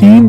3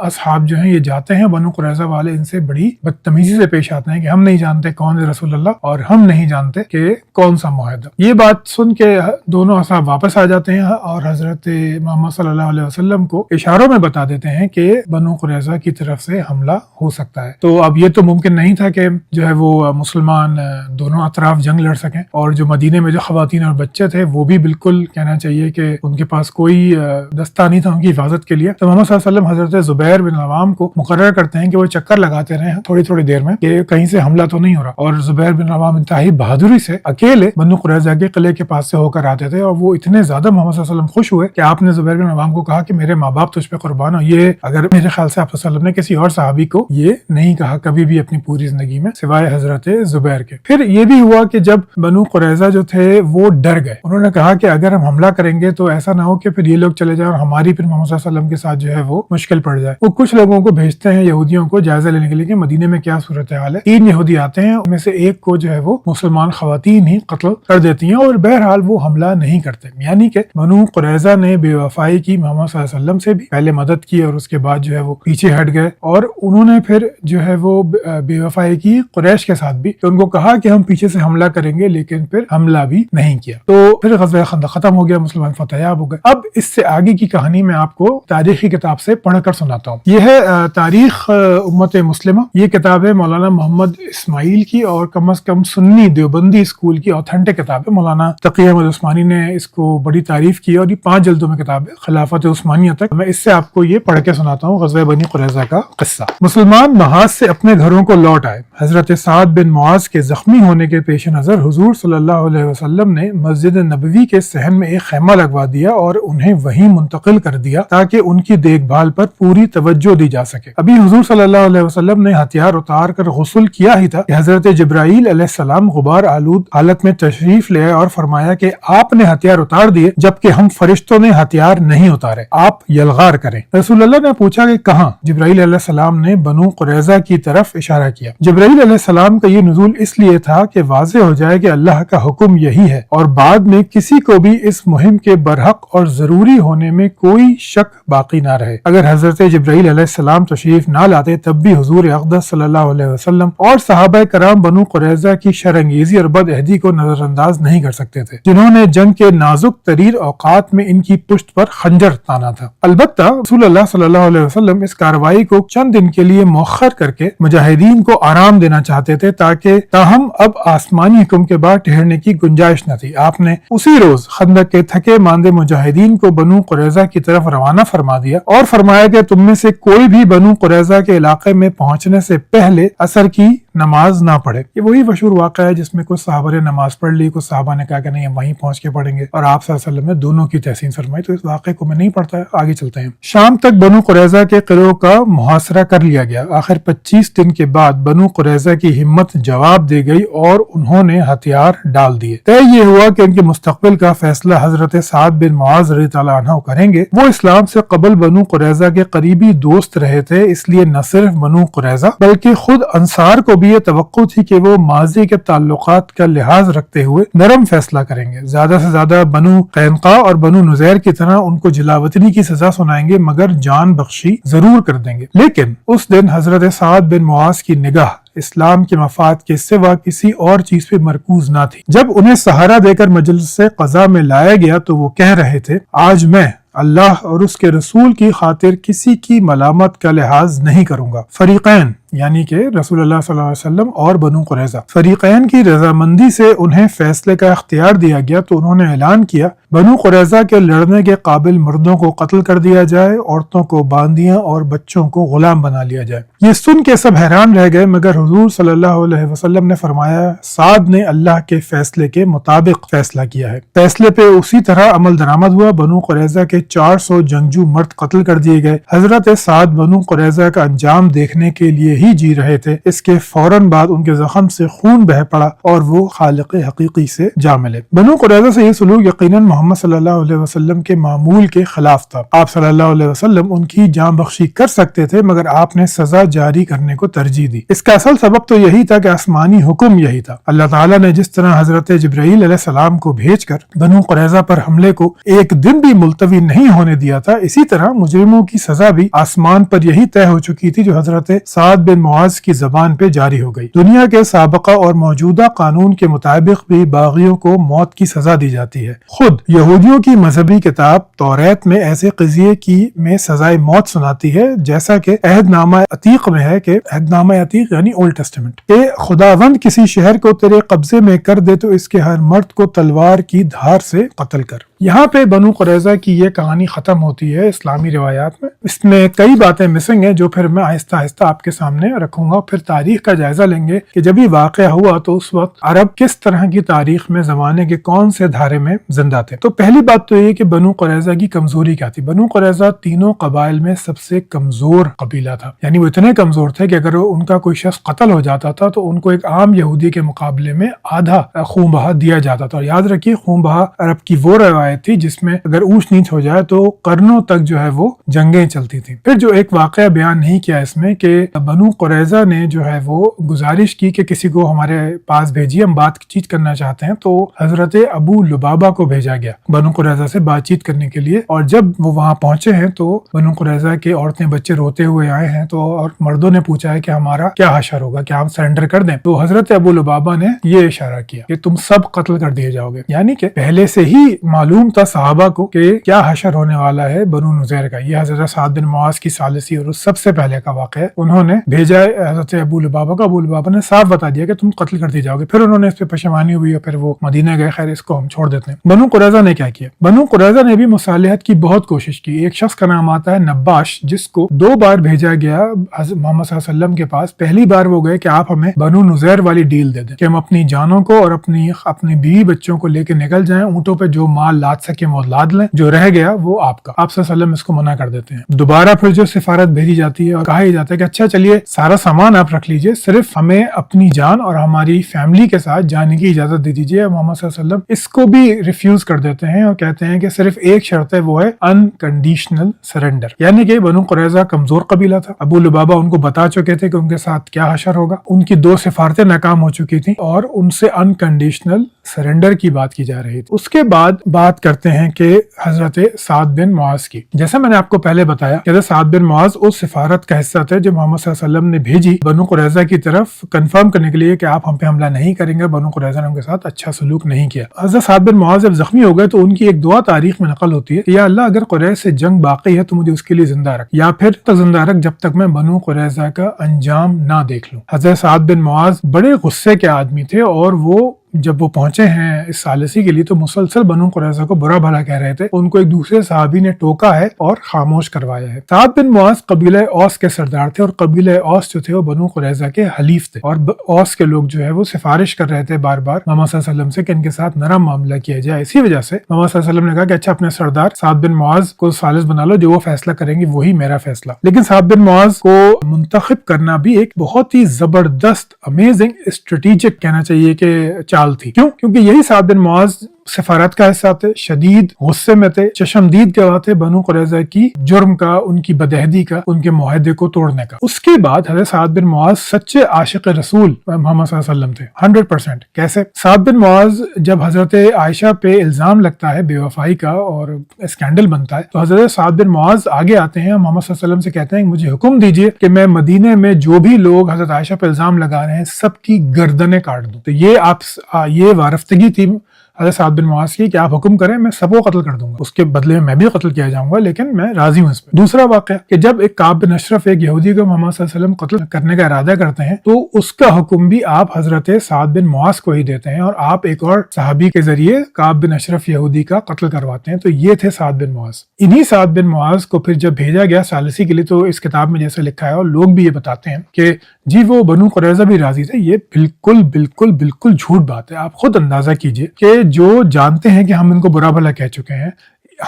اصحاب جو ہیں یہ جاتے ہیں, بنو قریظہ والے ان سے بڑی بدتمیزی سے پیش آتے ہیں کہ ہم نہیں جانتے کون ہے رسول اللہ اور ہم نہیں جانتے کہ کون سا معاہدہ. یہ بات سن کے دونوں اصحاب واپس آ جاتے ہیں اور حضرت محمد صلی اللہ علیہ وسلم کو اشاروں میں بتا دیتے ہیں کہ بنو قریظہ کی طرف سے حملہ ہو سکتا ہے. تو اب یہ تو ممکن نہیں تھا کہ جو ہے وہ مسلمان دونوں اطراف جنگ لڑ سکیں, اور جو مدینے میں جو خواتین اور بچے تھے وہ بھی بالکل کہنا چاہیے کہ ان کے پاس کوئی دستہ نہیں تھا ان کی حفاظت کے لیے. تو محمد صلی اللہ علیہ وسلم حضرت زبیر بن عوام کو مقرر کرتے ہیں کہ وہ چکر لگاتے رہے تھوڑی تھوڑی دیر میں کہ کہیں سے حملہ تو نہیں ہو رہا, اور زبیر بن عوام انتہائی بہادری سے اکیلے بنو قریظہ کے قلعے کے پاس سے ہو کر آتے تھے, اور وہ اتنے زیادہ محمد صلی اللہ علیہ وسلم خوش ہوئے کہ آپ نے زبیر بن عوام کو کہا کہ میرے ماں باپ تجھ پہ قربان ہو. یہ اگر میرے خیال سے آپ صلی اللہ علیہ وسلم نے کسی اور صحابی کو یہ نہیں کہا کبھی بھی اپنی پوری زندگی میں سوائے حضرت زبیر کے. پھر یہ بھی ہوا کہ جب بنو قریظہ جو تھے وہ ڈر گئے, انہوں نے کہا کہ اگر ہم حملہ کریں گے تو ایسا نہ ہو کہ پھر یہ لوگ چلے جائیں اور ہماری پھر محمد صلی اللہ علیہ وسلم کے ساتھ جو ہے وہ مشکل پڑ جائے. وہ کچھ لوگوں کو بھیجتے ہیں یہودیوں کو جائزہ لینے کے لیے کہ مدینے میں کیا صورتحال ہے. 3 یہودی آتے ہیں, ان میں سے ایک کو جو ہے وہ مسلمان خواتین ہی قتل کر دیتی ہیں, اور بہرحال وہ حملہ نہیں کرتے. یعنی کہ بنو قریظہ نے بے وفائی کی محمد صلی اللہ علیہ وسلم سے بھی پہلے مدد کی اور اس کے بعد جو ہے وہ پیچھے ہٹ گئے, اور انہوں نے پھر جو ہے وہ بے وفائی کی قریش کے ساتھ بھی, کہ ان کو کہا کہ ہم پیچھے سے حملہ کریں گے لیکن پھر حملہ بھی نہیں کیا. تو پھر غزوہ خندق ختم ہو گیا, مسلمان فتح یاب ہو گئے. اب اس سے آگے کی کہانی میں آپ کو تاریخی کتاب سے پڑھ کر سناتا ہوں. یہ ہے تاریخ امت مسلمہ. یہ کتاب ہے مولانا محمد اسماعیل کی, اور کم از کم سنی دیوبندی اسکول کی اوتھینٹک کتاب ہے. مولانا تقی احمد عثمانی نے اس کو بڑی تعریف کی, اور یہ 5 جلدوں میں کتاب ہے خلافت عثمانیہ تک. میں اس سے آپ کو یہ پڑھ کے سناتا ہوں غزوہ بنی قریظہ کا قصہ. مسلمان محاذ سے اپنے گھروں کو لوٹ آئے. حضرت سعد بن معاذ کے زخمی ہونے کے پیش نظر حضور صلی اللہ علیہ وسلم نے مسجد نبوی کے صحن میں ایک خیمہ لگوا دیا اور انہیں وہیں منتقل کر دیا تاکہ ان کی دیکھ بھال پر پوری توجہ دی جا سکے. ابھی حضور صلی اللہ علیہ وسلم نے ہتھیار اتار کر غسل کیا ہی تھا کہ حضرت جبرائیل علیہ السلام غبار آلود حالت میں تشریف لے اور فرمایا کہ آپ نے ہتھیار اتار دیے جبکہ ہم فرشتوں نے ہتھیار نہیں اتارے, آپ یلغار کریں. رسول اللہ نے پوچھا کہ کہاں؟ جبرائیل علیہ السلام نے بنو قریظہ کی طرف اشارہ کیا. جبرائیل علیہ السلام کا یہ نزول اس لیے تھا کہ واضح ہو جائے کہ اللہ کا حکم یہی ہے, اور بعد میں کسی کو بھی اس مہم کے برحق اور ضروری ہونے میں کوئی شک باقی نہ رہے. اگر حضرت جبرائیل علیہ السلام تشریف نہ لاتے تب بھی حضور اقدس صلی اللہ علیہ وسلم اور صحابہ کرام بنو قریظہ کی شرانگیزی اور بد عہدی کو نظر انداز نہیں کر سکتے تھے, جنہوں نے جنگ کے نازک ترین اوقات میں ان کی پشت پر خنجر تانا تھا. البتہ رسول اللہ صلی اللہ علیہ وسلم اس کارروائی کو چند دن کے لیے مؤخر کر کے مجاہدین کو آرام دینا چاہتے تھے, تاکہ تاہم اب آسمانی حکم کے بعد ٹھہرنے کی گنجائش نہ تھی. آپ نے اسی روز خندق کے تھکے ماندے مجاہدین کو بنو قریظہ کی طرف روانہ فرما دیا اور فرمایا کہ تم میں سے کوئی بھی بنو قریظہ کے علاقے میں پہنچنے سے پہلے عصر کی نماز نہ پڑھے. یہ وہی مشہور واقعہ ہے جس میں کچھ صحابہ نے نماز پڑھ لی, کچھ صحابہ نے کہا کہ نہیں ہم وہیں پہنچ کے پڑھیں گے, اور آپ صلی اللہ علیہ وسلم نے دونوں کی تحسین فرمائی. تو اس واقعے کو میں نہیں پڑھتا, آگے چلتے ہیں. شام تک بنو قریظہ کے قلعوں کا محاصرہ کر لیا گیا. آخر 25 دن کے بعد بنو قریظہ کی ہمت جواب دے گئی اور انہوں نے ہتھیار ڈال دیے. طے یہ ہوا کہ ان کے مستقبل کا فیصلہ حضرت سعد بن معاذ رضی اللہ عنہ کریں گے. وہ اسلام سے قبل بنو قریظہ کے قریبی دوست رہے تھے, اس لیے نہ صرف بنو قریظہ بلکہ خود انصار کو بھی یہ توقع تھی کہ وہ ماضی کے تعلقات کا لحاظ رکھتے ہوئے نرم فیصلہ کریں گے. زیادہ سے زیادہ بنو قینقاع اور بنو نذیر کی طرح ان کو جلاوطنی کی سزا سنائیں گے, مگر جان بخشی ضرور کر دیں گے. لیکن اس دن حضرت سعد بن معاذ کی نگاہ اسلام کے مفاد کے سوا کسی اور چیز پہ مرکوز نہ تھی. جب انہیں سہارا دے کر مجلس قضا میں لایا گیا تو وہ کہہ رہے تھے, آج میں اللہ اور اس کے رسول کی خاطر کسی کی ملامت کا لحاظ نہیں کروں گا. فریقین یعنی کہ رسول اللہ صلی اللہ علیہ وسلم اور بنو قریظہ, فریقین کی رضامندی سے انہیں فیصلے کا اختیار دیا گیا. تو انہوں نے اعلان کیا بنو قریظہ کے لڑنے کے قابل مردوں کو قتل کر دیا جائے, عورتوں کو باندیاں اور بچوں کو غلام بنا لیا جائے. یہ سن کے سب حیران رہ گئے, مگر حضور صلی اللہ علیہ وسلم نے فرمایا, سعد نے اللہ کے فیصلے کے مطابق فیصلہ کیا ہے. فیصلے پہ اسی طرح عمل درآمد ہوا. بنو قریظہ کے 400 جنگجو مرد قتل کر دیے گئے. حضرت سعد بنو قریظہ کا انجام دیکھنے کے لیے ہی جی رہے تھے، اس کے فوراً بعد ان کے زخم سے خون بہہ پڑا اور وہ خالق حقیقی سے جا ملے۔ بنو قریظہ سے یہ سلوک یقیناً محمد صلی اللہ علیہ وسلم کے معمول کے خلاف تھا۔ آپ صلی اللہ علیہ وسلم ان کی جان بخشی کر سکتے تھے، مگر آپ نے سزا جاری کرنے کو ترجیح دی۔ اس کا اصل سبب تو یہی تھا کہ آسمانی حکم یہی تھا۔ اللہ تعالیٰ نے جس طرح حضرت جبرائیل علیہ السلام کو بھیج کر بنو قریظہ پر حملے کو ایک دن بھی ملتوی نہیں ہونے دیا تھا، اسی طرح مجرموں کی سزا بھی آسمان پر یہی طے ہو چکی تھی جو حضرت سعد بن معاذ کی زبان پہ جاری ہو گئی۔ دنیا کے سابقہ اور موجودہ قانون کے مطابق بھی باغیوں کو موت کی سزا دی جاتی ہے۔ خود یہودیوں کی مذہبی کتاب توریت میں ایسے قضیے کی میں سزائے موت سناتی ہے، جیسا کہ عہد نامہ عتیق میں ہے کہ عہد نامہ عتیق یعنی اولڈ ٹیسٹمنٹ کہ خداوند کسی شہر کو تیرے قبضے میں کر دے تو اس کے ہر مرد کو تلوار کی دھار سے قتل کر۔ یہاں پہ بنو قریظہ کی یہ کہانی ختم ہوتی ہے اسلامی روایات میں۔ اس میں کئی باتیں مسنگ ہیں جو پھر میں آہستہ آہستہ آپ کے سامنے رکھوں گا، پھر تاریخ کا جائزہ لیں گے کہ جب یہ واقعہ ہوا تو اس وقت عرب کس طرح کی تاریخ میں زمانے کے کون سے دھارے میں زندہ تھے۔ تو پہلی بات تو یہ کہ بنو قریظہ کی کمزوری کیا تھی۔ بنو قریظہ تینوں قبائل میں سب سے کمزور قبیلہ تھا، یعنی وہ اتنے کمزور تھے کہ اگر ان کا کوئی شخص قتل ہو جاتا تھا تو ان کو ایک عام یہودی کے مقابلے میں آدھا خون بہا دیا جاتا تھا۔ اور یاد رکھیے خون بہا عرب کی وہ روایت تھی جس میں اگر اونچ نیچ ہو جائے تو قرنوں تک جو ہے وہ جنگیں چلتی تھیں۔ پھر جو ایک واقعہ بیان نہیں کیا اس میں کہ بنو قریظہ نے جو ہے وہ گزارش کی کہ کسی کو ہمارے پاس بھیجیے، ہم بات چیت کرنا چاہتے ہیں، تو حضرت ابو لبابہ کو بھیجا گیا بنو قریظہ سے بات چیت کرنے کے لیے۔ اور جب وہ وہاں پہنچے ہیں تو بنو قریظہ کے عورتیں بچے روتے ہوئے آئے ہیں، تو اور مردوں نے پوچھا ہے کہ ہمارا کیا حشر ہوگا، کیا ہم سرنڈر کر دیں؟ تو حضرت ابو لبابہ نے یہ اشارہ کیا کہ تم سب قتل کر دیے جاؤ گے، یعنی کہ پہلے سے ہی معلوم تھا صحابہ کو کہ کیا حشر ہونے والا ہے بنو نذیر کا۔ یہ حضرت سعد بن معاذ کی ثالثی اور سب سے پہلے کا واقعہ ہے۔ انہوں نے بھیجا حضرت ابو لبابہ کا، ابو لبابہ نے صاف بتا دیا کہ تم قتل کر دیے جاؤ گے۔ پھر انہوں نے اس پہ پشیمانی ہوئی اور پھر وہ مدینہ گئے۔ خیر اس کو ہم چھوڑ دیتے ہیں۔ بنو قریظہ نے کیا کیا؟ بنو قریظہ نے بھی مصالحت کی بہت کوشش کی۔ ایک شخص کا نام آتا ہے نباش، جس کو 2 بار بھیجا گیا حضرت محمد صلی اللہ علیہ وسلم کے پاس۔ پہلی بار وہ گئے کہ آپ ہمیں بنو نذیر والی ڈیل دے دیں کہ ہم اپنی جانوں کو اور اپنی بیوی بچوں کو لے کے نکل جائیں، اونٹوں پہ جو مال لاد سکے وہ لاد لیں، جو رہ گیا وہ آپ کا۔ آپ صلی اللہ علیہ وسلم اس کو منع کر دیتے ہیں۔ دوبارہ پھر جو سفارت بھیجی جاتی ہے اور کہا جاتا ہے کہ اچھا چلیے سارا سامان آپ رکھ لیجئے، صرف ہمیں اپنی جان اور ہماری فیملی کے ساتھ جانے کی اجازت دے دیجیے۔ محمد صلی اللہ علیہ وسلم اس کو بھی ریفیوز کر دیتے ہیں اور کہتے ہیں کہ صرف ایک شرط ہے، وہ ہے انکنڈیشنل سرنڈر، یعنی کہ بنو قریظہ کمزور قبیلہ تھا۔ ابو لبابہ ان کو بتا چکے تھے کہ ان کے ساتھ کیا حشر ہوگا، ان کی 2 سفارتیں ناکام ہو چکی تھیں اور ان سے انکنڈیشنل سرنڈر کی بات کی جا رہی تھی۔ اس کے بعد بات کرتے ہیں کہ حضرت سعد بن معاذ کی۔ جیسا میں نے آپ کو پہلے بتایا کہ حضرت سعد بن معاذ اس سفارت کا حصہ تھے جو محمد صلی اللہ علیہ وسلم نے بھیجی بنو قریظہ کی طرف کنفرم کرنے کے لیے کہ آپ ہم پہ حملہ نہیں کریں گے۔ بنو قریظہ نے ان کے ساتھ اچھا سلوک نہیں کیا۔ حضرت سعد بن معاذ جب زخمی ہو گئے تو ان کی ایک دعا تاریخ میں نقل ہوتی ہے کہ یا اللہ اگر قریش سے جنگ باقی ہے تو مجھے اس کے لیے زندہ رکھ، یا پھر تک زندہ رکھ جب تک میں بنو قریظہ کا انجام نہ دیکھ لوں۔ حضرت سعد بن معاذ بڑے غصے کے آدمی تھے اور وہ جب وہ پہنچے ہیں اس ثالثی کے لیے تو مسلسل بنو قریظہ کو برا بھلا کہہ رہے تھے۔ ان کو ایک دوسرے صحابی نے ٹوکا ہے اور خاموش کروایا ہے۔ سعد بن معاذ قبیلہ اوس کے سردار تھے اور قبیلہ اوس جو تھے وہ بنو قریظہ کے حلیف تھے، اور اوس کے لوگ جو ہے وہ سفارش کر رہے تھے بار بار محمد صلی اللہ علیہ وسلم سے کہ ان کے ساتھ نرم معاملہ کیا جائے۔ اسی وجہ سے محمد صلی اللہ علیہ وسلم نے کہا کہ اچھا اپنے سردار سعد بن معاذ کو ثالث بنا لو، جو وہ فیصلہ کریں گے وہی میرا فیصلہ۔ لیکن سعد بن معاذ کو منتخب کرنا بھی ایک بہت ہی زبردست امیزنگ اسٹریٹجک کہنا چاہیے کہ چال تھی۔ کیونکہ یہی سعد بن معاذ سفارت کا حصہ تھے، شدید غصے میں تھے، چشمدید گواہ تھے بنو قریظہ کی جرم کا، ان کی بدعہدی کا، ان کے معاہدے کو توڑنے کا۔ اس کے بعد حضرت سعد بن معاذ سچے عاشق رسول محمد صلی اللہ علیہ وسلم تھے 100%۔ کیسے؟ سعد بن معاذ جب حضرت عائشہ پہ الزام لگتا ہے بے وفائی کا اور اسکینڈل بنتا ہے تو حضرت سعد بن معاذ آگے آتے ہیں، محمد صلی اللہ علیہ وسلم سے کہتے ہیں مجھے حکم دیجیے کہ میں مدینے میں جو بھی لوگ حضرت عائشہ پہ الزام لگا رہے ہیں سب کی گردنیں کاٹ دوں۔ تو یہ وارفتگی تھی حضرت سعد بن معاذ کی کہ آپ حکم کریں میں سب کو قتل کر دوں گا، اس کے بدلے میں بھی قتل کیا جاؤں گا، لیکن میں راضی ہوں اس پہ۔ دوسرا واقعہ کہ جب ایک کعب بن اشرف ایک یہودی کو محمد صلی اللہ علیہ وسلم قتل کرنے کا ارادہ کرتے ہیں تو اس کا حکم بھی آپ حضرت سعد بن معاذ کو ہی دیتے ہیں اور آپ ایک اور صحابی کے ذریعے کعب بن اشرف یہودی کا قتل کرواتے ہیں۔ تو یہ تھے سعد بن معاذ۔ انہی سعد بن معاذ کو پھر جب بھیجا گیا ثالثی کے لیے تو اس کتاب میں جیسے لکھا ہے اور لوگ بھی یہ بتاتے ہیں کہ جی وہ بنو قریظہ بھی راضی تھے۔ یہ بالکل جھوٹ بات ہے۔ آپ خود اندازہ کیجئے کہ جو جانتے ہیں کہ ہم ان کو برا بھلا کہہ چکے ہیں،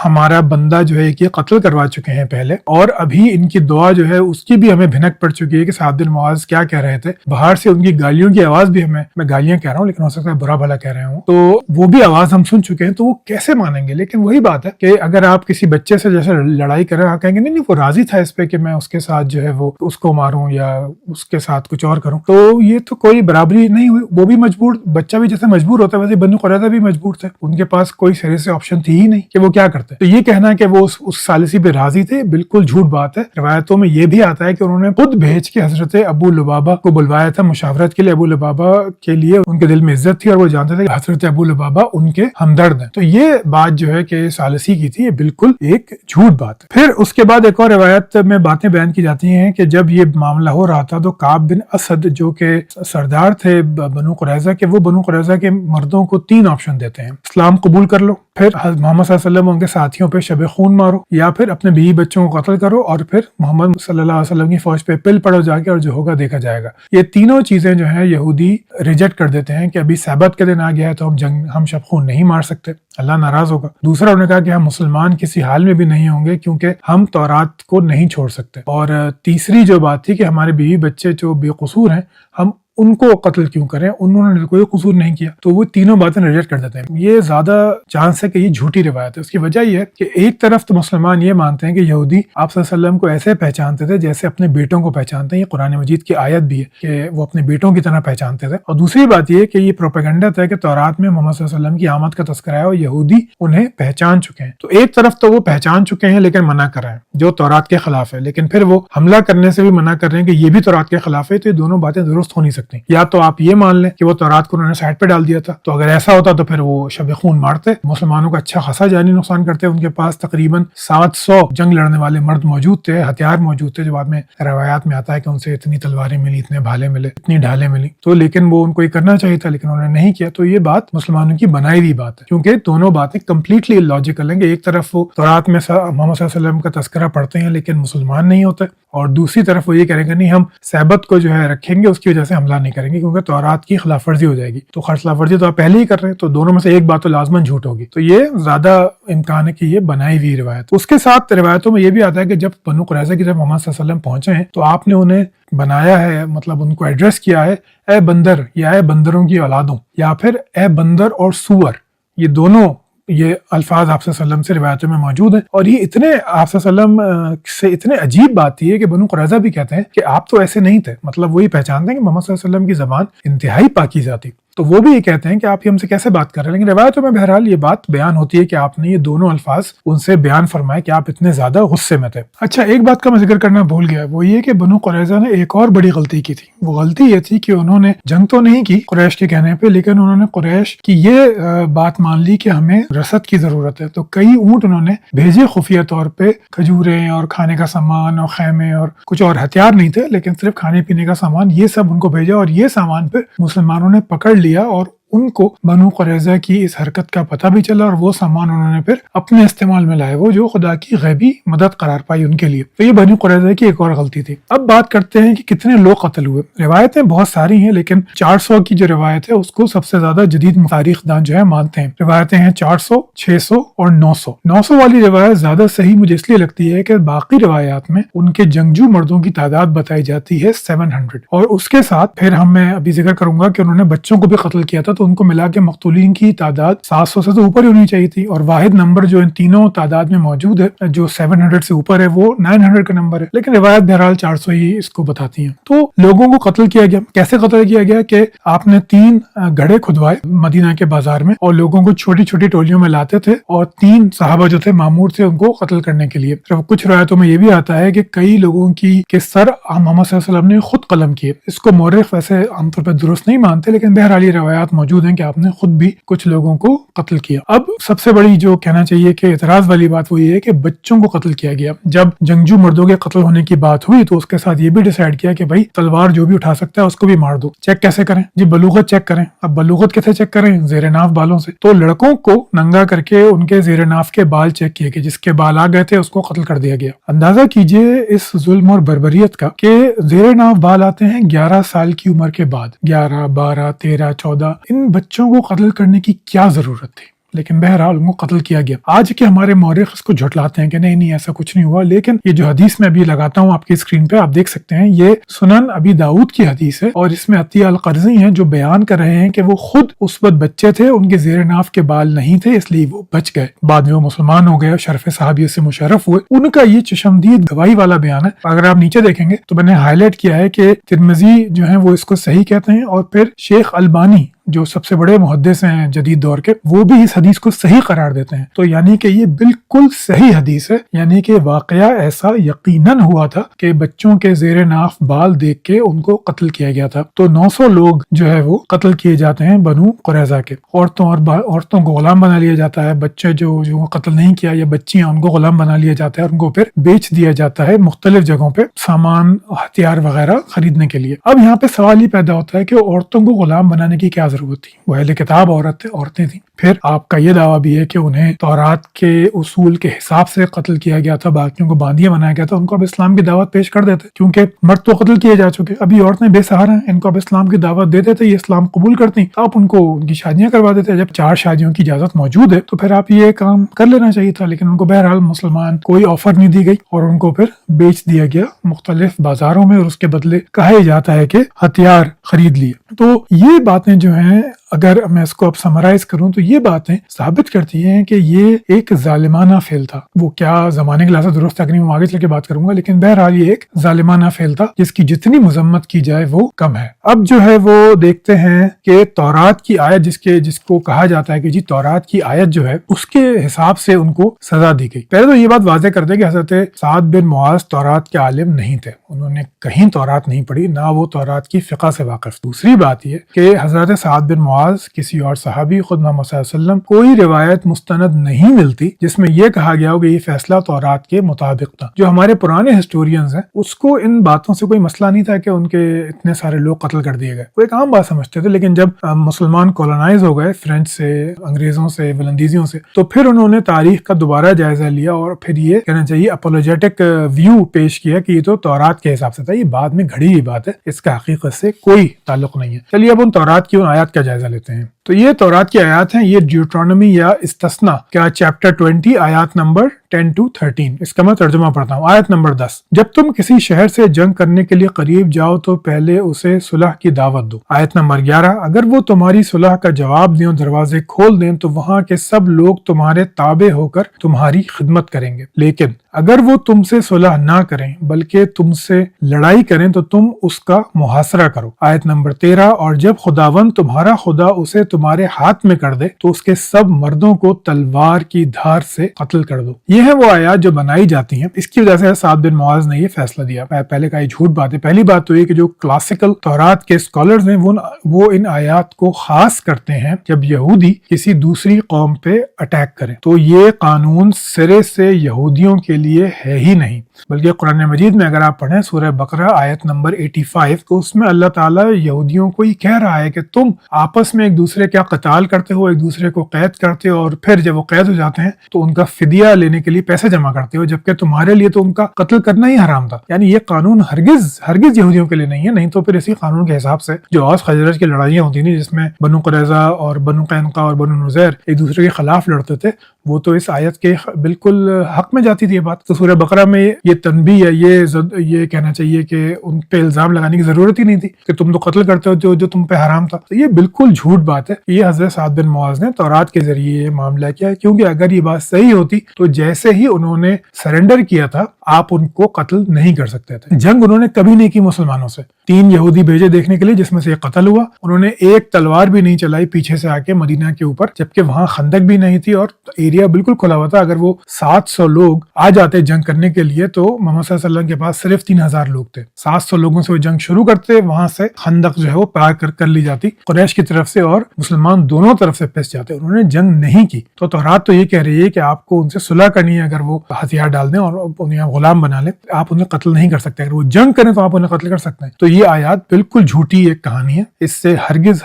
ہمارا بندہ جو ہے کہ قتل کروا چکے ہیں پہلے، اور ابھی ان کی دعا جو ہے اس کی بھی ہمیں بھنک پڑ چکی ہے کہ سعد بن معاذ کیا کہہ رہے تھے، باہر سے ان کی گالیوں کی آواز بھی میں گالیاں کہہ رہا ہوں لیکن ہو سکتا ہے برا بھلا کہہ رہے ہوں، تو وہ بھی آواز ہم سن چکے ہیں، تو وہ کیسے مانیں گے؟ لیکن وہی بات ہے کہ اگر آپ کسی بچے سے جیسے لڑائی کریں، آپ کہیں گے نہیں وہ راضی تھا اس پہ کہ میں اس کے ساتھ جو ہے وہ اس کو ماروں یا اس کے ساتھ کچھ اور کروں، تو یہ تو کوئی برابری نہیں ہوئی، وہ بھی مجبور، بچہ بھی جیسے مجبور ہوتا ہے ویسے بنو قریظہ بھی مجبور تھے، ان کے پاس کوئی سرے سے آپشن تھی ہی نہیں کہ وہ کیا کرتے۔ تو یہ کہنا کہ وہ اس ثالثی پہ راضی تھے بالکل جھوٹ بات ہے۔ روایتوں میں یہ بھی آتا ہے کہ انہوں نے خود بھیج کے حضرت ابو لبابہ کو بلوایا تھا مشاورت کے لیے، ابو لبابہ کے لیے ان کے دل میں عزت تھی اور وہ جانتے تھے کہ حضرت ابو لبابہ ان کے ہمدرد ہیں، تو یہ بات جو ہے کہ ثالثی کی تھی، یہ بالکل ایک جھوٹ بات ہے۔ پھر اس کے بعد ایک اور روایت میں باتیں بیان کی جاتی ہیں کہ جب یہ معاملہ ہو رہا تھا تو کعب بن اسد جو کہ سردار تھے بنو قریظہ کے، وہ بنو قریظہ کے مردوں کو 3 آپشن دیتے ہیں: اسلام قبول کر لو، پھر محمد صلی اللہ علیہ وسلم ان کے ساتھیوں پہ شب خون مارو، یا پھر اپنے بیوی بچوں کو قتل کرو، اور پھر محمد صلی اللہ علیہ وسلم کی فوج پہ پل پڑو جا کے، اور جو ہوگا دیکھا جائے گا۔ یہ تینوں چیزیں جو ہیں یہودی ریجیکٹ کر دیتے ہیں کہ ابھی سبت کے دن آ گیا ہے تو ہم شب خون نہیں مار سکتے، اللہ ناراض ہوگا۔ دوسرا انہوں نے کہا کہ ہم مسلمان کسی حال میں بھی نہیں ہوں گے کیونکہ ہم تورات کو نہیں چھوڑ سکتے، اور تیسری جو بات تھی کہ ہمارے بیوی بچے جو بے قصور ہیں ہم ان کو قتل کیوں کریں، انہوں نے کوئی قصور نہیں کیا، تو وہ تینوں باتیں ریجیکٹ کر دیتے ہیں۔ یہ زیادہ چانس ہے کہ یہ جھوٹی روایت ہے۔ اس کی وجہ یہ ہے کہ ایک طرف تو مسلمان یہ مانتے ہیں کہ یہودی آپ صلی اللہ علیہ وسلم کو ایسے پہچانتے تھے جیسے اپنے بیٹوں کو پہچانتے ہیں، یہ قرآن مجید کی آیت بھی ہے کہ وہ اپنے بیٹوں کی طرح پہچانتے تھے، اور دوسری بات یہ کہ یہ پروپیگنڈا ہے کہ تورات میں محمد صلی اللہ علیہ وسلم کی آمد کا تذکرہ ہے اور یہودی انہیں پہچان چکے ہیں۔ تو ایک طرف تو وہ پہچان چکے ہیں لیکن منع کر رہے ہیں جو تورات کے خلاف ہے، لیکن پھر وہ حملہ کرنے سے بھی منع کر رہے ہیں کہ یہ بھی تورات کے خلاف ہے، تو یہ دونوں باتیں درست ہو نہیں سکتی۔ یا تو آپ یہ مان لیں کہ وہ تورات کو انہوں نے سائڈ پہ ڈال دیا تھا، تو اگر ایسا ہوتا تو پھر وہ شب خون مارتے، مسلمانوں کا اچھا خاصا جانی نقصان کرتے، ان کے پاس تقریباً 700 جنگ لڑنے والے مرد موجود تھے، ہتھیار موجود تھے، جو بعد میں روایات میں آتا ہے کہ ان سے اتنی تلواریں ملی، اتنے بھالے ملے، اتنی ڈھالیں ملی، تو لیکن وہ ان کو یہ کرنا چاہیے تھا لیکن انہوں نے نہیں کیا۔ تو یہ بات مسلمانوں کی بنائی ہوئی بات ہے، کیونکہ دونوں باتیں کمپلیٹلی لاجیکل ہیں کہ ایک طرف وہ تورات میں محمد صلی اللہ علیہ وسلم کا تذکرہ پڑھتے ہیں لیکن مسلمان نہیں ہوتے، اور دوسری طرف وہ یہ کریں گے نہیں ہم سبت کو جو ہے رکھیں گے، اس کی وجہ سے حملہ نہیں کریں گے کیونکہ تورات کی خلاف ورزی ہو جائے گی، تو خلاف ورزی تو آپ پہلے ہی کر رہے ہیں، تو دونوں میں سے ایک بات تو لازماً جھوٹ ہوگی۔ تو یہ زیادہ امکان ہے کہ یہ بنائی ہوئی روایت۔ اس کے ساتھ روایتوں میں یہ بھی آتا ہے کہ جب بنو قریظہ کی طرف محمد صلی اللہ علیہ وسلم پہنچے ہیں تو آپ نے انہیں بنایا ہے، مطلب ان کو ایڈریس کیا ہے اے بندر یا اے بندروں کی اولادوں، یا پھر اے بندر اور سور، یہ دونوں یہ الفاظ آپ صلی اللہ علیہ وسلم سے روایتوں میں موجود ہیں، اور یہ اتنے آپ صلی اللہ علیہ وسلم سے اتنے عجیب بات تھی ہے کہ بنو قریظہ بھی کہتے ہیں کہ آپ تو ایسے نہیں تھے، مطلب وہی پہچانتے ہیں کہ محمد صلی اللہ علیہ وسلم کی زبان انتہائی پاکیزہ تھی، تو وہ بھی یہ کہتے ہیں کہ آپ ہم سے کیسے بات کر رہے ہیں، لیکن روایتوں میں بہرحال یہ بات بیان ہوتی ہے کہ آپ نے یہ دونوں الفاظ ان سے بیان فرمائے کہ آپ اتنے زیادہ غصے میں تھے۔ اچھا، ایک بات کا میں ذکر کرنا بھول گیا، وہ یہ کہ بنو قریظہ نے ایک اور بڑی غلطی کی تھی۔ وہ غلطی یہ تھی کہ انہوں نے جنگ تو نہیں کی قریش کے کہنے پہ، لیکن انہوں نے قریش کی یہ بات مان لی کہ ہمیں رسد کی ضرورت ہے، تو کئی اونٹ انہوں نے بھیجے خفیہ طور پہ، کھجوریں اور کھانے کا سامان اور خیمے اور کچھ اور ہتھیار نہیں تھے لیکن صرف کھانے پینے کا سامان، یہ سب ان کو بھیجا، اور یہ سامان پہ مسلمانوں نے پکڑ لیا اور ان کو بنو قریظہ کی اس حرکت کا پتہ بھی چلا، اور وہ سامان انہوں نے پھر اپنے استعمال میں لائے، وہ جو خدا کی غیبی مدد قرار پائی ان کے لیے۔ تو یہ بنو قریظہ کی ایک اور غلطی تھی۔ اب بات کرتے ہیں کہ کتنے لوگ قتل ہوئے۔ روایتیں بہت ساری ہیں لیکن 400 کی جو روایت ہے اس کو سب سے زیادہ جدید تاریخ دان جو ہے مانتے ہیں۔ روایتیں ہیں 400، 600 اور 900۔ 900 والی روایت زیادہ صحیح مجھے اس لیے لگتی ہے کہ باقی روایات میں ان کے جنگجو مردوں کی تعداد بتائی جاتی ہے 700، اور اس کے ساتھ پھر میں ابھی ذکر کروں گا کہ انہوں نے بچوں کو بھی قتل کیا تھا، تو ان کو ملا کے مقتولین کی تعداد 700 سے تو اوپر ہی ہونی چاہیے تھی، اور واحد نمبر جو ان تینوں تعداد میں موجود ہے جو 700 سے اوپر ہے وہ 900 کا نمبر ہے، لیکن روایت بہرحال 400 ہی اس کو بتاتی ہیں۔ تو لوگوں کو قتل کیا گیا، کیسے قتل کیا گیا کہ آپ نے 3 گڑھے کھدوائے مدینہ کے بازار میں، اور لوگوں کو چھوٹی چھوٹی ٹولیوں میں لاتے تھے، اور 3 صحابہ جو تھے مامور تھے ان کو قتل کرنے کے لیے۔ کچھ روایتوں میں یہ بھی آتا ہے کہ کئی لوگوں کی کے سر محمد صلی اللہ علیہ وسلم نے خود قلم کیے۔ اس کو مورخ ویسے عام طور پر درست نہیں مانتے، لیکن بہرحال یہ روایات موجود ہیں کہ آپ نے خود بھی کچھ لوگوں کو قتل کیا۔ اب سب سے بڑی جو کہنا چاہیے کہ اعتراض والی بات وہ یہ ہے کہ بچوں کو قتل کیا گیا۔ جب جنگجو مردوں کے قتل ہونے کی بات ہوئی تو اس کے ساتھ یہ بھی ڈیسائیڈ کیا کہ بھائی تلوار جو بھی اٹھا سکتا ہے اس کو بھی مار دو۔ چیک کیسے کریں؟ جی بلوغت چیک کریں۔ اب بلوغت کیسے چیک کریں؟ زیر ناف بالوں سے۔ تو لڑکوں کو ننگا کر کے ان کے زیر ناف کے بال چیک کیے کہ جس کے بال آ گئے تھے اس کو قتل کر دیا گیا۔ اندازہ کیجئے اس ظلم اور بربریت کا کہ زیر ناف بال آتے ہیں 11 سال کی عمر کے بعد، 11، 12، 13، 14۔ ان بچوں کو قتل کرنے کی کیا ضرورت تھی؟ لیکن بہرحال ان کو قتل کیا گیا. آج کے ہمارے مورخ اس کو جھٹلاتے ہیں کہ نہیں ایسا کچھ نہیں ہوا، لیکن یہ جو حدیث میں ابھی لگاتا ہوں آپ کی اسکرین پہ، آپ دیکھ سکتے ہیں یہ سنن ابی داؤد کی حدیث ہے، اور اس میں عطیہ القرظی ہیں جو بیان کر رہے ہیں کہ وہ خود اس وقت بچے تھے، ان کے زیر ناف کے بال نہیں تھے، اس لیے وہ بچ گئے. بعد میں وہ مسلمان ہو گئے، شرف صحابیت سے مشرف ہوئے. ان کا یہ چشمدید گواہی والا بیان ہے. اگر آپ نیچے دیکھیں گے تو میں نے ہائی لائٹ کیا ہے کہ ترمذی جو ہیں وہ اس کو صحیح کہتے ہیں، اور پھر شیخ البانی جو سب سے بڑے محدث ہیں جدید دور کے، وہ بھی اس حدیث کو صحیح قرار دیتے ہیں. تو یعنی کہ یہ بالکل صحیح حدیث ہے، یعنی کہ واقعہ ایسا یقیناً ہوا تھا کہ بچوں کے زیر ناف بال دیکھ کے ان کو قتل کیا گیا تھا. تو 900 لوگ جو ہے وہ قتل کیے جاتے ہیں بنو قریظہ کے. عورتوں کو غلام بنا لیا جاتا ہے، بچے جو قتل نہیں کیا یا بچیاں ان کو غلام بنا لیا جاتا ہے، اور ان کو پھر بیچ دیا جاتا ہے مختلف جگہوں پہ سامان ہتھیار وغیرہ خریدنے کے لیے. اب یہاں پہ سوال یہ پیدا ہوتا ہے کہ عورتوں کو غلام بنانے کی کیا ضرورت تھی؟ وہ اہل کتاب عورتیں تھیں. پھر آپ کا یہ دعویٰ بھی ہے کہ انہیں تورات کے اصول کے حساب سے قتل کیا گیا تھا، باقیوں کو باندیا بنایا گیا تھا. ان کو اب اسلام کی دعوت پیش کر دیتے، کیونکہ مرد تو قتل کیے جا چکے، ابھی عورتیں بے سہارا ہیں، ان کو اب اسلام کی دعوت دے دیتے، یہ اسلام قبول کرتی، آپ ان کو ان کی شادیاں کروا دیتے. جب 4 شادیوں کی اجازت موجود ہے تو پھر آپ یہ کام کر لینا چاہیے تھا، لیکن ان کو بہرحال مسلمان کوئی آفر نہیں دی گئی، اور ان کو پھر بیچ دیا گیا مختلف بازاروں میں، اور اس کے بدلے کہا جاتا ہے کہ ہتھیار خرید لیے. تو یہ باتیں جو ہیں، اگر میں اس کو اب سمرائز کروں تو یہ باتیں ثابت کرتی ہیں کہ یہ ایک ظالمانہ فعل تھا. وہ کیا زمانے کے لحاظ سے درست تک نہیں، میں آگے چل کے بات کروں گا، لیکن بہرحال یہ ایک ظالمانہ فعل تھا جس کی جتنی مذمت کی جائے وہ کم ہے. اب جو ہے وہ دیکھتے ہیں کہ تورات کی آیت جس کو کہا جاتا ہے کہ جی تورات کی آیت جو ہے اس کے حساب سے ان کو سزا دی گئی. پہلے تو یہ بات واضح کر دیں کہ حضرت سعد بن معاذ تورات کے عالم نہیں تھے، انہوں نے کہیں تورات نہیں پڑھی، نہ وہ تورات کی فقہ سے واقف. دوسری بات یہ کہ حضرت سعد بن معاذ کسی اور صحابی، خود محمد صلی اللہ علیہ وسلم، کوئی روایت مستند نہیں ملتی جس میں یہ کہا گیا ہو کہ یہ فیصلہ تورات کے مطابق تھا. جو ہمارے پرانے ہسٹورینز ہیں اس کو ان باتوں سے کوئی مسئلہ نہیں تھا کہ ان کے اتنے سارے لوگ قتل کر دیے گئے، وہ ایک عام بات سمجھتے تھے. لیکن جب مسلمان کولونائز ہو گئے فرینچ سے، انگریزوں سے، ولندیزیوں سے، تو پھر انہوں نے تاریخ کا دوبارہ جائزہ لیا اور پھر یہ کہنا چاہیے اپولوجیٹک ویو پیش کیا کہ یہ تو تورات کے حساب سے تھا. یہ بعد میں گھڑی ہوئی بات ہے، اس کا حقیقت سے کوئی تعلق نہیں ہے. چلیے اب ان تورات کی ان آیات کا جائزہ لیتے ہیں. تو یہ تورات کی آیات ہیں، یہ ڈیوٹرونومی یا استثنا کا چیپٹر 20 آیات نمبر 10 to 13. اس کا میں ترجمہ پڑھتا ہوں. آیت نمبر 10، جب تم کسی شہر سے جنگ کرنے کے لیے قریب جاؤ تو پہلے اسے صلح کی دعوت دو. آیت نمبر 11، اگر وہ تمہاری صلح کا جواب دیں، دروازے کھول دیں، تو وہاں کے سب لوگ تمہارے تابع ہو کر تمہاری خدمت کریں گے. لیکن اگر وہ تم سے صلح نہ کریں بلکہ تم سے لڑائی کریں تو تم اس کا محاصرہ کرو. آیت نمبر 13، اور جب خداوند تمہارا خدا اسے تمہارے ہاتھ میں کر دے تو اس کے سب مردوں کو تلوار کی دھار سے قتل کر دو. یہ ہیں وہ آیات جو بنائی جاتی ہیں. اس کی وجہ سے سعد بن معاذ نے یہ فیصلہ دیا. پہلے کا یہ جھوٹ بات ہے. پہلی بات تو یہ کہ جو کلاسیکل تورات کے اسکالرز ہیں وہ ان آیات کو خاص کرتے ہیں جب یہودی کسی دوسری قوم پہ اٹیک کریں. تو یہ قانون سرے سے یہودیوں کے لیے ہے ہی نہیں، بلکہ قرآن مجید میں اگر آپ پڑھیں سورہ بقرہ آیت نمبر 85، تو اس میں اللہ تعالیٰ یہودیوں کو یہ کہہ رہا ہے کہ تم آپس میں ایک دوسرے کا قتال کرتے ہو، ایک دوسرے کو قید کرتے ہو، اور پھر جب وہ قید ہو جاتے ہیں تو ان کا فدیہ لینے کے لیے پیسے جمع کرتے ہو، جبکہ تمہارے لیے تو ان کا قتل کرنا ہی حرام تھا. یعنی یہ قانون ہرگز یہودیوں کے لیے نہیں ہے. نہیں تو پھر اسی قانون کے حساب سے جو اوس خزرج کی لڑائیاں ہوتی تھیں جس میں بنو قریظہ اور بنو قینقاع اور بنو نذیر ایک دوسرے کے خلاف لڑتے تھے، وہ تو اس آیت کے بالکل حق میں جاتی تھی یہ بات. تو سورہ بقرہ میں یہ تنبیہ ہے، یہ کہنا چاہیے کہ ان پہ الزام لگانے کی ضرورت ہی نہیں تھی کہ تم تو قتل کرتے ہو جو تم پہ حرام تھا. تو یہ بالکل جھوٹ بات ہے. یہ حضرت سعد بن معاذ نے تورات کے ذریعے یہ معاملہ کیا، کیونکہ اگر یہ بات صحیح ہوتی تو جیسے ہی انہوں نے سرنڈر کیا تھا آپ ان کو قتل نہیں کر سکتے تھے. جنگ انہوں نے کبھی نہیں کی مسلمانوں سے. 3 یہودی بھیجے دیکھنے کے لیے جس میں سے ایک قتل ہوا. انہوں نے ایک تلوار بھی نہیں چلائی پیچھے سے آ کے مدینہ کے اوپر، جبکہ وہاں خندق بھی نہیں تھی اور ایریا بالکل کھلا ہوا تھا. اگر وہ 700 لوگ آ جاتے جنگ کرنے کے لیے تو محمد صلی اللہ علیہ وسلم کے پاس صرف 3000 لوگ تھے. 700 لوگوں سے وہ جنگ شروع کرتے، وہاں سے خندق جو ہے وہ پار کر لی جاتی قریش کی طرف سے اور مسلمان دونوں طرف سے پس جاتے. انہوں نے جنگ نہیں کی. تو تورات تو یہ کہہ رہی ہے کہ آپ کو ان سے صلح کرنی ہے. اگر وہ ہتھیار ڈال دیں اور انہیں غلام بنا لیں آپ انہیں قتل نہیں کر سکتے. اگر وہ جنگ کریں تو آپ انہیں قتل کر سکتے ہیں. تو یہ آیات بالکل جھوٹی ایک کہانی ہے. اس سے ہرگز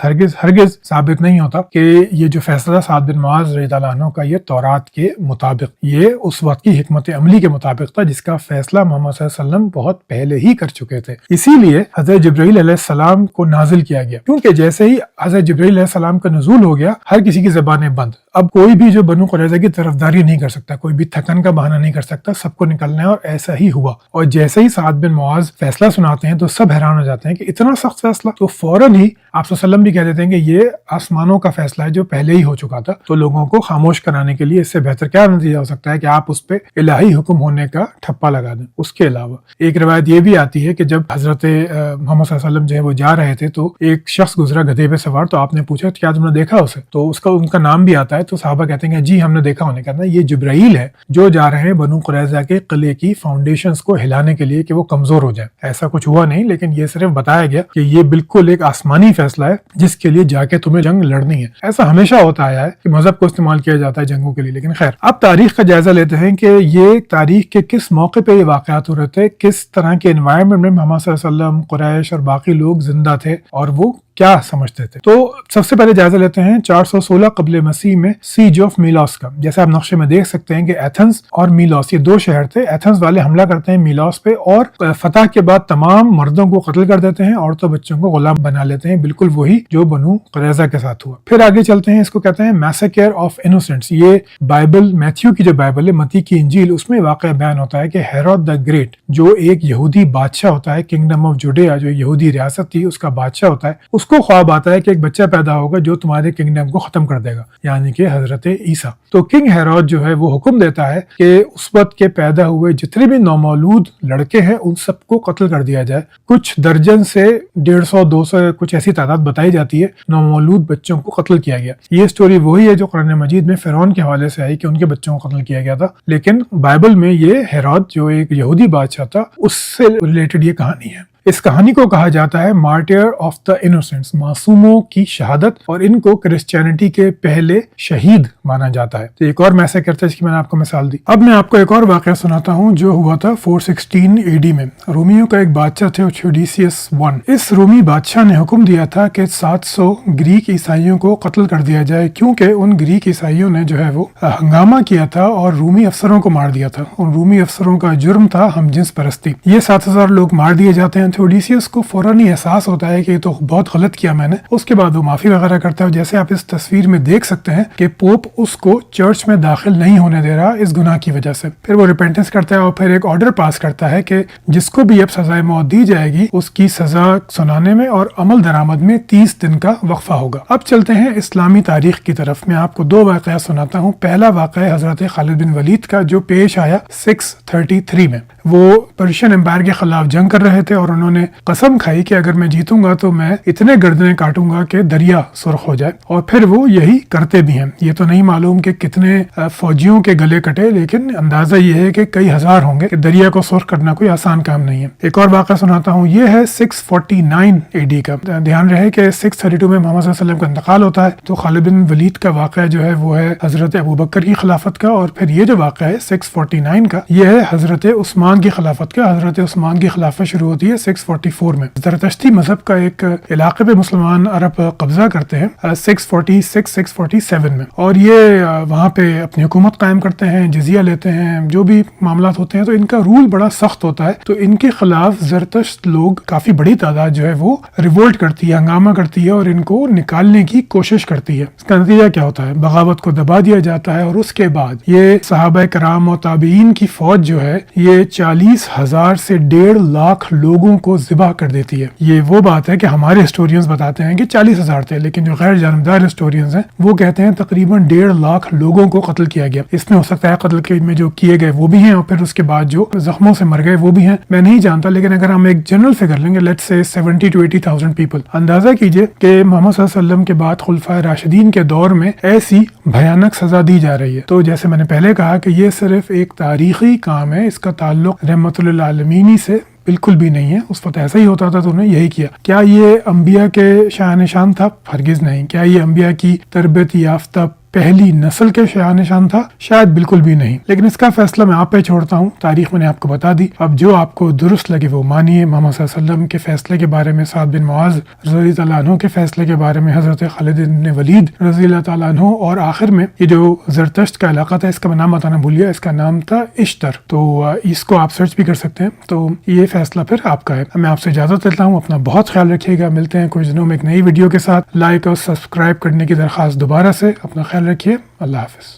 ثابت نہیں ہوتا کہ یہ جو فیصلہ سعد بن معاذ رضی اللہ عنہ کا یہ تورات تورات کے مطابق. یہ اس وقت کی حکمت عملی کے مطابق تھا جس کا فیصلہ محمد صلی اللہ علیہ وسلم بہت پہلے ہی کر چکے تھے. اسی لیے حضرت جبرائیل علیہ السلام کو نازل کیا گیا، کیونکہ جیسے ہی حضرت جبرائیل علیہ السلام کا نزول ہو گیا ہر کسی کی زبانیں بند. اب کوئی بھی جو بنو قریظہ کی طرفداری نہیں کر سکتا، کوئی بھی تھکن کا بہانہ نہیں کر سکتا، سب کو نکلنا ہے. اور ایسا ہی ہوا. اور جیسے ہی سعد بن معاذ فیصلہ سناتے ہیں تو سب حیران ہو جاتے ہیں کہ اتنا سخت فیصلہ. تو فوراً ہی آپ صلی اللہ علیہ وسلم بھی کہہ دیتے ہیں کہ یہ آسمانوں کا فیصلہ ہے جو پہلے ہی ہو چکا تھا. تو لوگوں کو خاموش کرانے کے لیے اس سے بہتر کیا نتیجہ ہو سکتا ہے کہ آپ اس پہ الہی حکم ہونے کا ٹھپا لگا دیں. اس کے علاوہ ایک روایت یہ بھی آتی ہے کہ جب حضرت محمد صلی اللہ علیہ وسلم جو ہے وہ جا رہے تھے تو ایک شخص گزرا گدھے پہ سوار. تو آپ نے پوچھا کیا تم نے دیکھا اسے؟ تو ان کا نام بھی آتا ہے. تو صحابہ کہتے ہیں کہ جی ہم نے دیکھا. ہونے کہتے ہیں یہ جبرائیل ہے جو جا رہے ہیں بنو قریظہ کے قلعے کی فاؤنڈیشنز کو ہلانے کے لیے کہ وہ کمزور ہو جائے. ایسا کچھ ہوا نہیں، لیکن یہ صرف بتایا گیا کہ یہ بالکل ایک آسمانی فیصلہ ہے جس کے لیے جا کے تمہیں جنگ لڑنی ہے. ایسا ہمیشہ ہوتا آیا ہے کہ مذہب کو استعمال کیا جاتا ہے جنگوں کے لیے. لیکن خیر، اب تاریخ کا جائزہ لیتے ہیں کہ یہ تاریخ کے کس موقع پہ یہ واقعات ہو رہے تھے، کس طرح کے انوائرمنٹ میں محمد صلی اللہ علیہ وسلم، قریش اور باقی لوگ زندہ تھے اور وہ کیا سمجھتے تھے. تو سب سے پہلے جائزہ لیتے ہیں 416 قبل مسیح میں سیج آف میلوس کا. جیسے آپ نقشے میں دیکھ سکتے ہیں کہ ایتھنز اور میلوس یہ دو شہر تھے. ایتھنز والے حملہ کرتے ہیں میلوس پہ اور فتح کے بعد تمام مردوں کو قتل کر دیتے ہیں، عورتوں بچوں کو غلام بنا لیتے ہیں، بالکل وہی جو بنو قریظہ کے ساتھ ہوا. پھر آگے چلتے ہیں، اس کو کہتے ہیں میسیکر آف انوسینٹس. یہ بائبل، میتھیو کی جو بائبل ہے، متی کی انجیل، اس میں واقعہ بیان ہوتا ہے کہ ہیرود دا گریٹ جو ایک یہودی بادشاہ ہوتا ہے، کنگڈم آف جوڈیا جو یہودی ریاست تھی اس کا بادشاہ ہوتا ہے، اس کو خواب آتا ہے کہ ایک بچہ پیدا ہوگا جو تمہارے کنگڈم کو ختم کر دے گا، یعنی کہ حضرت عیسیٰ. تو کنگ ہیرود جو ہے وہ حکم دیتا ہے کہ اس وقت کے پیدا ہوئے جتنے بھی نومولود لڑکے ہیں ان سب کو قتل کر دیا جائے. کچھ درجن سے 150 200 کچھ ایسی تعداد بتائی جاتی ہے نومولود بچوں کو قتل کیا گیا. یہ سٹوری وہی ہے جو قرآن مجید میں فرعون کے حوالے سے آئی کہ ان کے بچوں کو قتل کیا گیا تھا، لیکن بائبل میں یہ ہیرود جو ایک یہودی بادشاہ تھا اس سے ریلیٹڈ یہ کہانی ہے. اس کہانی کو کہا جاتا ہے مارٹیر آف دا انوسینٹس، معصوموں کی شہادت، اور ان کو کرسچینٹی کے پہلے شہید مانا جاتا ہے. تو ایک اور میسیکر تھا جس کی میں نے آپ کو مثال دی. اب میں آپ کو ایک اور واقعہ سناتا ہوں جو ہوا تھا 416 AD میں. رومیوں کا ایک بادشاہ تھے تھیوڈیسیس I. اس رومی بادشاہ نے حکم دیا تھا کہ 700 گریک عیسائیوں کو قتل کر دیا جائے، کیونکہ ان گریک عیسائیوں نے جو ہے وہ ہنگامہ کیا تھا اور رومی افسروں کو مار دیا تھا. ان رومی افسروں کا جرم تھا ہم جنس پرستی. یہ 7000 لوگ مار دیے جاتے ہیں. تھیوڈیسیس کو فوراً ہی احساس ہوتا ہے کہ یہ تو بہت غلط کیا میں نے. اس کے بعد وہ معافی وغیرہ کرتا ہے. جیسے آپ اس تصویر میں دیکھ سکتے ہیں کہ پوپ اس کو چرچ میں داخل نہیں ہونے دے رہا اس گناہ کی وجہ سے. پھر وہ ریپینٹنس کرتا ہے اور پھر ایک آرڈر پاس کرتا ہے کہ جس کو بھی اب سزائے موت دی جائے گی اس کی سزا سنانے میں اور عمل درآمد میں 30 دن کا وقفہ ہوگا. اب چلتے ہیں اسلامی تاریخ کی طرف. میں آپ کو 2 واقعات سناتا ہوں. پہلا واقعہ حضرت خالد بن ولید کا جو پیش آیا 633 میں. وہ پرشین امپائر کے خلاف جنگ کر رہے تھے اور انہوں نے قسم کھائی کہ اگر میں جیتوں گا تو میں اتنے گردنیں کاٹوں گا کہ دریا سرخ ہو جائے. اور پھر وہ یہی کرتے بھی ہیں. یہ تو نہیں معلوم کہ کتنے فوجیوں کے گلے کٹے، لیکن اندازہ یہ ہے کہ کئی ہزار ہوں گے. کہ دریا کو سرخ کرنا کوئی آسان کام نہیں ہے. ایک اور واقعہ سناتا ہوں. یہ ہے 649 AD کا. دھیان رہے کہ 632 میں محمد صلی اللہ علیہ وسلم کا انتقال ہوتا ہے. تو خالد بن ولید کا واقعہ جو ہے وہ ہے حضرت ابوبکر کی خلافت کا. اور پھر یہ جو واقعہ ہے 649 کا یہ ہے حضرت عثمان کی خلافت کا. حضرت عثمان کی خلافت شروع ہوتی ہے 644 میں. زرتشتی مذہب کا ایک علاقے پہ مسلمان عرب قبضہ کرتے ہیں 646 647 میں، اور یہ وہاں پہ اپنی حکومت قائم کرتے ہیں، جزیہ لیتے ہیں، جو بھی معاملات ہوتے ہیں. تو ان کا رول بڑا سخت ہوتا ہے. تو ان کے خلاف زرتشت لوگ کافی بڑی تعداد جو ہے وہ ریولٹ کرتی ہے، ہنگامہ کرتی ہے اور ان کو نکالنے کی کوشش کرتی ہے. اس کا نتیجہ کیا ہوتا ہے؟ بغاوت کو دبا دیا جاتا ہے اور اس کے بعد یہ صحابہ کرام و تابعین کی فوج جو ہے یہ 40,000 سے 1.5 لاکھ لوگوں کو ذبح کر دیتی ہے. یہ وہ بات ہے کہ ہمارے ہسٹورینز بتاتے ہیں کہ 40,000 تھے، لیکن جو غیر جانبدار ہسٹورینز ہیں وہ کہتے ہیں تقریباً 1.5 لاکھ لوگوں کو قتل کیا گیا. اس میں ہو سکتا ہے قتل کے میں جو کیے گئے وہ بھی ہیں اور پھر اس کے بعد جو زخموں سے مر گئے وہ بھی ہیں، میں نہیں جانتا. لیکن اگر ہم ایک جنرل فگر لیں گے، لیٹس سے 70 to 80,000 پیپل، اندازہ کیجئے کہ محمد صلی اللہ علیہ وسلم کے بعد خلفائے راشدین کے دور میں ایسی بھیانک سزا دی جا رہی ہے. تو جیسے میں نے پہلے کہا کہ یہ صرف ایک تاریخی کام ہے، اس کا تعلق رحمت للعالمین سے بالکل بھی نہیں ہے. اس وقت ایسا ہی ہوتا تھا تو انہوں نے یہی کیا. کیا یہ انبیاء کے شان نشان تھا؟ ہرگز نہیں. کیا یہ انبیاء کی تربیت یافتہ پہلی نسل کے شاہ نشان تھا؟ شاید بالکل بھی نہیں، لیکن اس کا فیصلہ میں آپ پہ چھوڑتا ہوں۔ تاریخ میں نے آپ کو بتا دی، اب جو آپ کو درست لگے وہ مانیے۔ محمد صلی اللہ علیہ وسلم کے فیصلے کے بارے میں سعد بن معاذ رضی اللہ تعالیٰ عنہ کے فیصلے کے بارے میں حضرت خالد بن ولید رضی اللہ تعالیٰ عنہ، اور آخر میں یہ جو زرتشت کا علاقہ تھا، اس کا میں نام بتانا بھول گیا، اس کا نام تھا اشتر، تو اس کو آپ سرچ بھی کر سکتے ہیں۔ تو یہ فیصلہ پھر آپ کا ہے۔ میں آپ سے اجازت لیتا ہوں، اپنا بہت خیال رکھیے گا، ملتے ہیں کچھ دنوں میں ایک نئی ویڈیو کے ساتھ۔ لائک اور سبسکرائب کرنے کی درخواست دوبارہ سے، اپنا خیال رکھیے، اللہ حافظ۔